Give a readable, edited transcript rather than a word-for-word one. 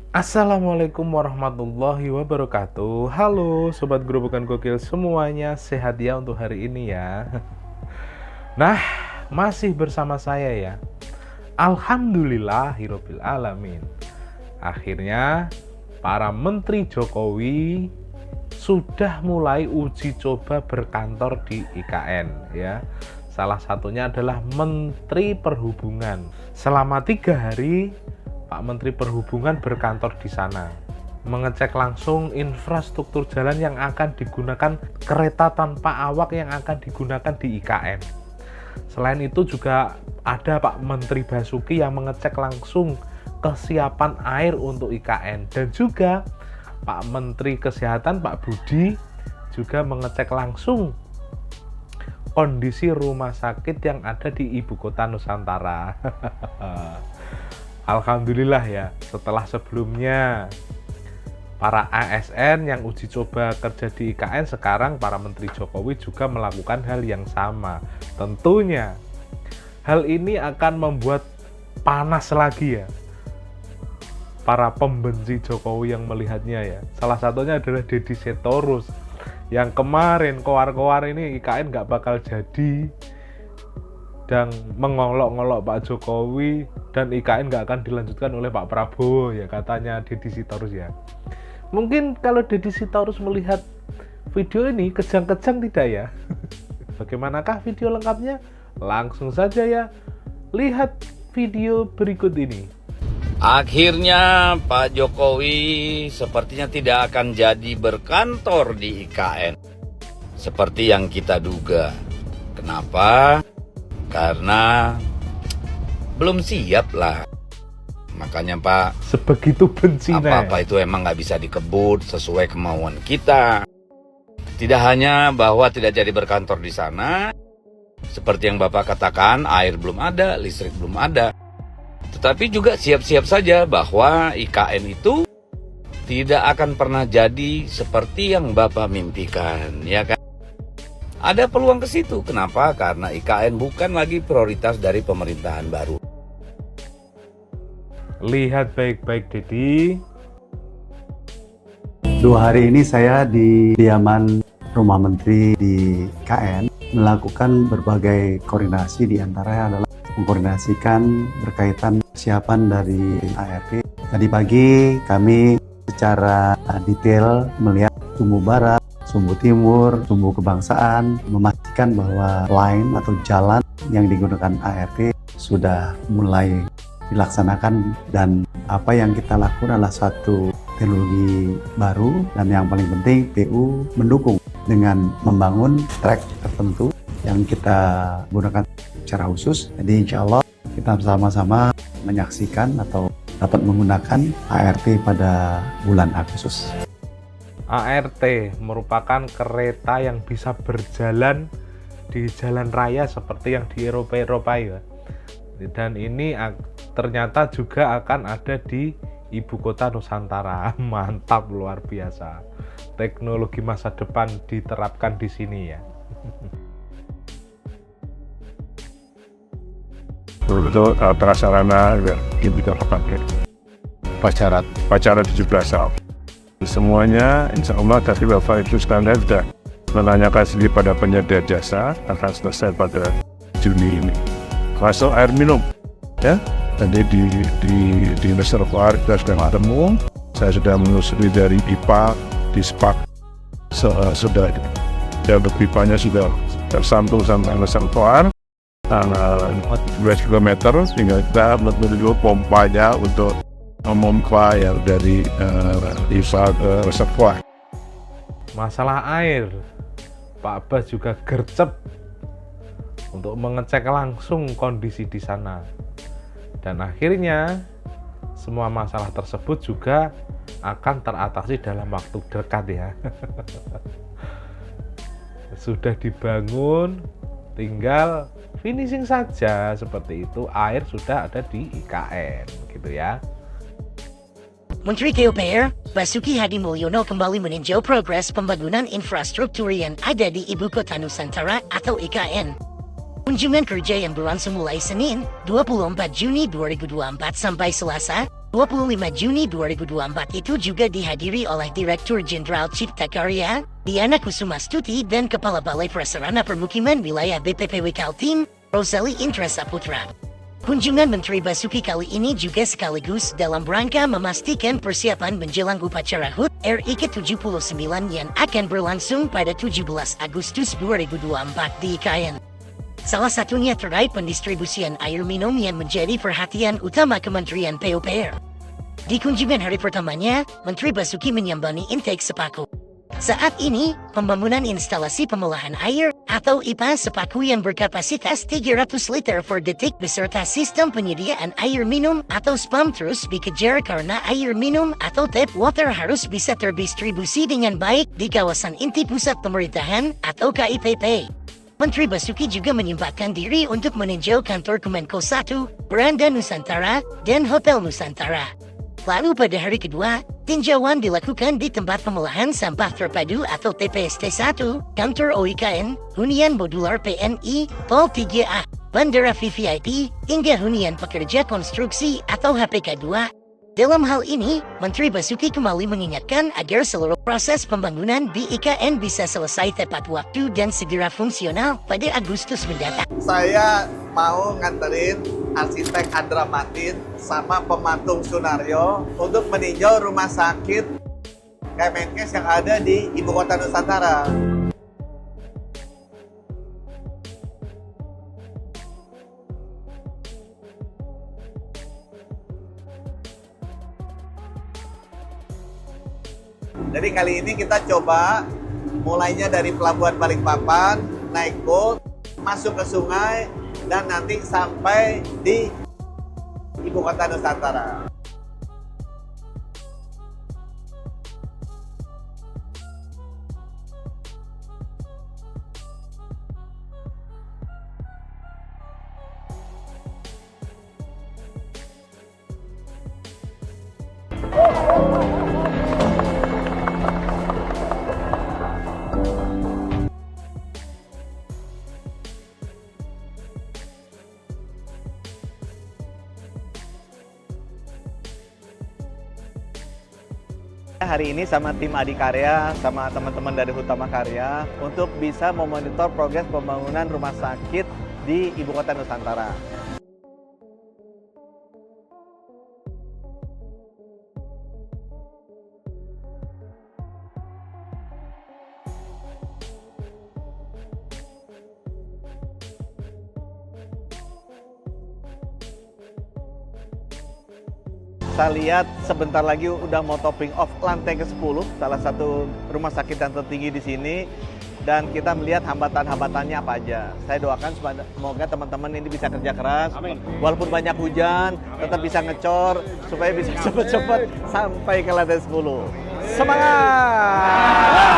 Assalamualaikum warahmatullahi wabarakatuh. Halo Sobat Gerobokan Gokil semuanya, sehat ya untuk hari ini ya. Nah, masih bersama saya ya. Alhamdulillahirabbil alamin. Akhirnya para menteri Jokowi sudah mulai uji coba berkantor di IKN ya. Salah satunya adalah Menteri Perhubungan. Selama 3 hari Pak Menteri Perhubungan berkantor di sana, mengecek langsung infrastruktur jalan yang akan digunakan, kereta tanpa awak yang akan digunakan di IKN. Selain itu juga ada Pak Menteri Basuki yang mengecek langsung kesiapan air untuk IKN, dan juga Pak Menteri Kesehatan Pak Budi juga mengecek langsung kondisi rumah sakit yang ada di ibu kota Nusantara. Alhamdulillah ya, setelah sebelumnya para ASN yang uji coba kerja di IKN, sekarang para Menteri Jokowi juga melakukan hal yang sama. Tentunya hal ini akan membuat panas lagi ya para pembenci Jokowi yang melihatnya ya. Salah satunya adalah Deddy Sitorus yang kemarin koar-koar ini IKN nggak bakal jadi, dan mengolok-ngolok Pak Jokowi, dan IKN nggak akan dilanjutkan oleh Pak Prabowo ya, katanya Deddy Sitorus ya. Mungkin kalau Deddy Sitorus melihat video ini kejang-kejang tidak ya? Bagaimanakah video lengkapnya? Langsung saja ya, lihat video berikut ini. Akhirnya Pak Jokowi sepertinya tidak akan jadi berkantor di IKN seperti yang kita duga. Kenapa? Karena belum siap lah. Makanya Pak, sebegitu bencinya apa-apa itu emang nggak bisa dikebut sesuai kemauan kita. Tidak hanya bahwa tidak jadi berkantor di sana, seperti yang Bapak katakan, air belum ada, listrik belum ada. Tetapi juga siap-siap saja bahwa IKN itu tidak akan pernah jadi seperti yang Bapak mimpikan, ya kan? Ada peluang ke situ. Kenapa? Karena IKN bukan lagi prioritas dari pemerintahan baru. Lihat baik-baik Deddy. 2 hari ini saya di kediaman rumah menteri di IKN melakukan berbagai koordinasi, di antaranya adalah mengkoordinasikan berkaitan persiapan dari ART. Tadi pagi kami secara detail melihat sumbu barat, sumbu timur, sumbu kebangsaan, memastikan bahwa line atau jalan yang digunakan ART sudah mulai dilaksanakan, dan apa yang kita lakukan adalah satu teknologi baru, dan yang paling penting PU mendukung dengan membangun trek tertentu yang kita gunakan secara khusus. Jadi insya Allah kita bersama-sama menyaksikan atau dapat menggunakan ART pada bulan Agustus. ART merupakan kereta yang bisa berjalan di jalan raya seperti yang di Eropa ya. Dan ini ternyata juga akan ada di ibu kota Nusantara. Mantap, luar biasa. Teknologi masa depan diterapkan di sini ya. Betul, prasarana kita pakai pacaran 17 tahun. Semuanya insya Allah tadi Bapak itu sekarang sudah menanyakan sendiri pada penyedia jasa, akan selesai pada Juni ini. Masuk air minum ya, tadi di reservoir kita sudah ketemu. Saya sudah menelusuri dari pipa di SPAK, sudah jalur pipanya sudah tersambung sampai reservoir 12 km, sehingga kita menuju pompanya untuk memompa yang dari pipa ke reservoir. Masalah air, Pak Bas juga gercep untuk mengecek langsung kondisi di sana, dan akhirnya semua masalah tersebut juga akan teratasi dalam waktu dekat ya. Sudah dibangun, tinggal finishing saja seperti itu. Air sudah ada di IKN gitu ya. Menteri PUPR, Basuki Hadi Mulyono kembali meninjau progres pembangunan infrastruktur yang ada di Ibu Kota Nusantara atau IKN. Kunjungan kerja yang berlangsung mulai Senin, 24 Juni 2024 sampai Selasa, 25 Juni 2024 itu juga dihadiri oleh Direktur Jenderal Cipta Karya, Diana Kusumastuti dan Kepala Balai Prasarana Permukiman Wilayah BPPW Kaltim, Rosali Indra Saputra. Kunjungan Menteri Basuki kali ini juga sekaligus dalam rangka memastikan persiapan menjelang upacara HUT RI ke-79 yang akan berlangsung pada 17 Agustus 2024 di IKN. Salah satunya terkait pendistribusian air minum yang menjadi perhatian utama Kementerian PUPR. Di kunjungan hari pertamanya, Menteri Basuki menyambangi intake Sepaku. Saat ini, pembangunan instalasi pengolahan air atau IPA Sepaku yang berkapasitas 300 liter per detik beserta sistem penyediaan air minum atau SPAM terus dikejar karena air minum atau tap water harus bisa terdistribusi dengan baik di kawasan inti pusat pemerintahan atau KIPP. Menteri Basuki juga menyempatkan diri untuk meninjau kantor Kemenko 1, Beranda Nusantara, dan Hotel Nusantara. Lalu pada hari kedua, tinjauan dilakukan di tempat pengolahan sampah terpadu atau TPST 1, kantor OIKN, hunian modular PNI, Pol 3A, Bandara VVIP, hingga hunian pekerja konstruksi atau HPK 2. Dalam hal ini, Menteri Basuki kembali mengingatkan agar seluruh proses pembangunan di IKN bisa selesai tepat waktu dan segera fungsional pada Agustus mendatang. Saya mau nganterin arsitek Andra Matin sama pematung Sunaryo untuk meninjau rumah sakit Kemenkes yang ada di Ibu Kota Nusantara. Jadi kali ini kita coba mulainya dari Pelabuhan Balikpapan, naik boat, masuk ke sungai, dan nanti sampai di Ibu Kota Nusantara. Hari ini sama tim Adikarya, sama teman-teman dari Hutama Karya untuk bisa memonitor progres pembangunan rumah sakit di Ibu Kota Nusantara. Saya lihat sebentar lagi udah mau topping off lantai ke-10, salah satu rumah sakit yang tertinggi di sini. Dan kita melihat hambatan-hambatannya apa aja. Saya doakan semoga teman-teman ini bisa kerja keras. Walaupun banyak hujan, tetap bisa ngecor supaya bisa cepet-cepet sampai ke lantai 10. Semangat!